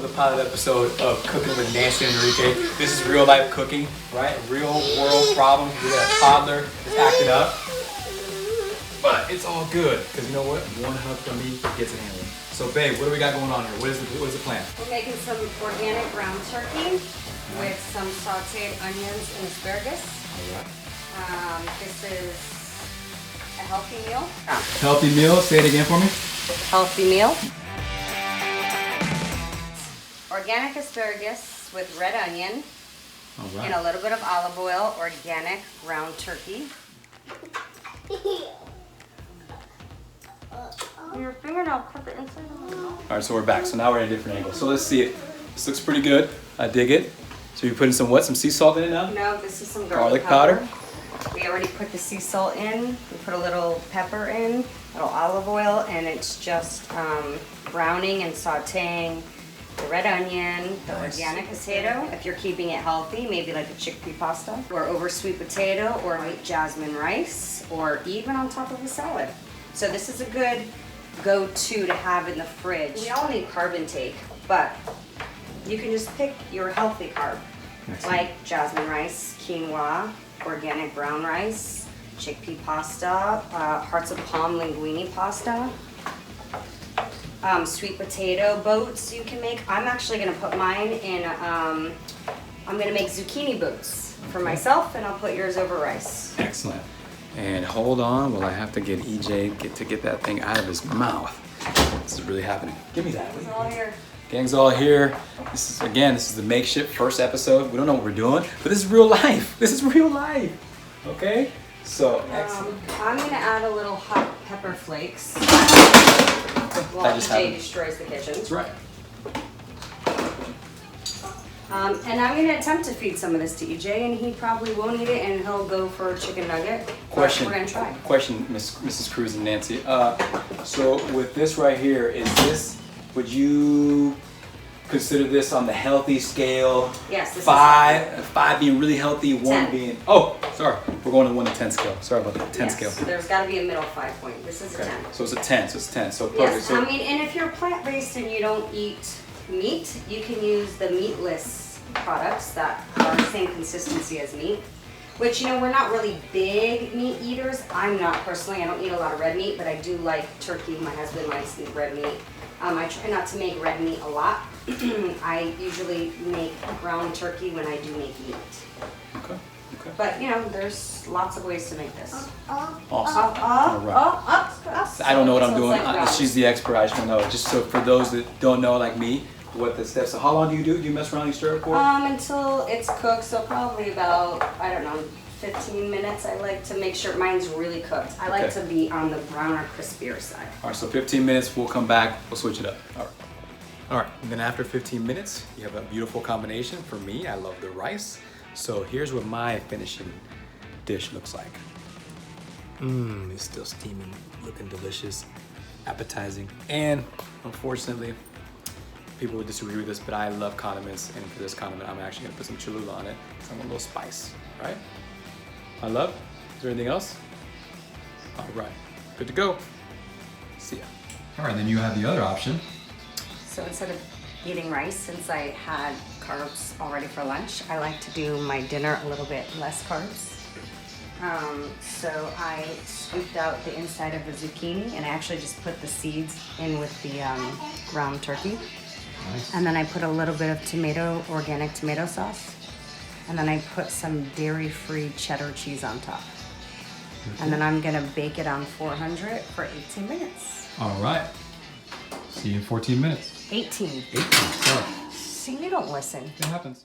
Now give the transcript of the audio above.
the pilot episode of Cooking with Nancy and Enrique. This is real life cooking, right? Real world problems. We got a toddler that's acting up. But it's all good, because you know what? One hug from me gets it handled. So babe, what do we got going on here? What is the plan? We're making some organic ground turkey with some sauteed onions and asparagus. All right. This is a healthy meal. Healthy meal, say it again for me. Healthy meal. Organic asparagus with red onion All right. and a little bit of olive oil, organic ground turkey. Your fingernail cut the inside of the mouth. All right, so we're back. So now we're in a different angle. So let's see it. This looks pretty good. I dig it. So you're putting some what? Some sea salt in it now? No, this is some Garlic powder. We already put the sea salt in. We put a little pepper in, a little olive oil, and it's just browning and sauteing the red onion, the organic potato. If you're keeping it healthy, maybe like a chickpea pasta, or over sweet potato, or white jasmine rice, or even on top of a salad. So this is a good go-to to have in the fridge. We all need carb intake, but you can just pick your healthy carb, like jasmine rice, quinoa, organic brown rice, chickpea pasta, hearts of palm linguine pasta, sweet potato boats you can make. I'm actually gonna put mine in, I'm gonna make zucchini boats for myself, and I'll put yours over rice. Excellent. And hold on, well I have to get EJ to get that thing out of his mouth. This is really happening. Give me that. It's all here. Gang's all here. This is the makeshift first episode. We don't know what we're doing, but this is real life. This is real life. Okay? So, excellent. I'm gonna add a little hot pepper flakes. While EJ destroys the kitchen. That's right. And I'm gonna attempt to feed some of this to EJ, and he probably won't eat it, and he'll go for a chicken nugget. Question. We're gonna try. Question, Mrs. Cruz and Nancy. So with this right here, would you consider this on the healthy scale? Yes, this is 5 being really healthy, 1 10. being, oh, sorry. We're going to 1 to 10 scale. Sorry about that, 10 scale. So there's gotta be a middle 5 point. This is a 10. So it's a 10, so perfect. Yes, So, I mean, and if you're plant-based and you don't eat meat, you can use the meatless products that are the same consistency as meat. Which, you know, we're not really big meat eaters. I'm not personally. I don't eat a lot of red meat, but I do like turkey. My husband likes to eat red meat. I try not to make red meat a lot. I usually make ground turkey when I do make meat. okay. But, you know, there's lots of ways to make this. Awesome. All right. I don't know what I'm doing. She's the expert. I just want to know. Just so for those that don't know, like me, what the steps. So how long do you do? Do you mess around and stir it for? Until it's cooked. So probably about, I don't know, 15 minutes. I like to make sure mine's really cooked. I like to be on the browner, crispier side. All right. So 15 minutes. We'll come back. We'll switch it up. All right. All right. And then after 15 minutes, you have a beautiful combination. For me, I love the rice. So here's what my finishing dish looks like. It's still steaming, looking delicious, appetizing. And unfortunately, people would disagree with this, but I love condiments. And for this condiment, I'm actually gonna put some Cholula on it. So I want a little spice, right? My love, is there anything else? All right, good to go. See ya. All right, then you have the other option. So instead of eating rice, since I had carbs already for lunch, I like to do my dinner a little bit less carbs. So I scooped out the inside of the zucchini, and I actually just put the seeds in with the ground turkey. Nice. And then I put a little bit of organic tomato sauce. And then I put some dairy-free cheddar cheese on top. And then I'm gonna bake it on 400 for 18 minutes. All right. See you in 14 minutes. 18. 18, sorry. See, you don't listen. It happens.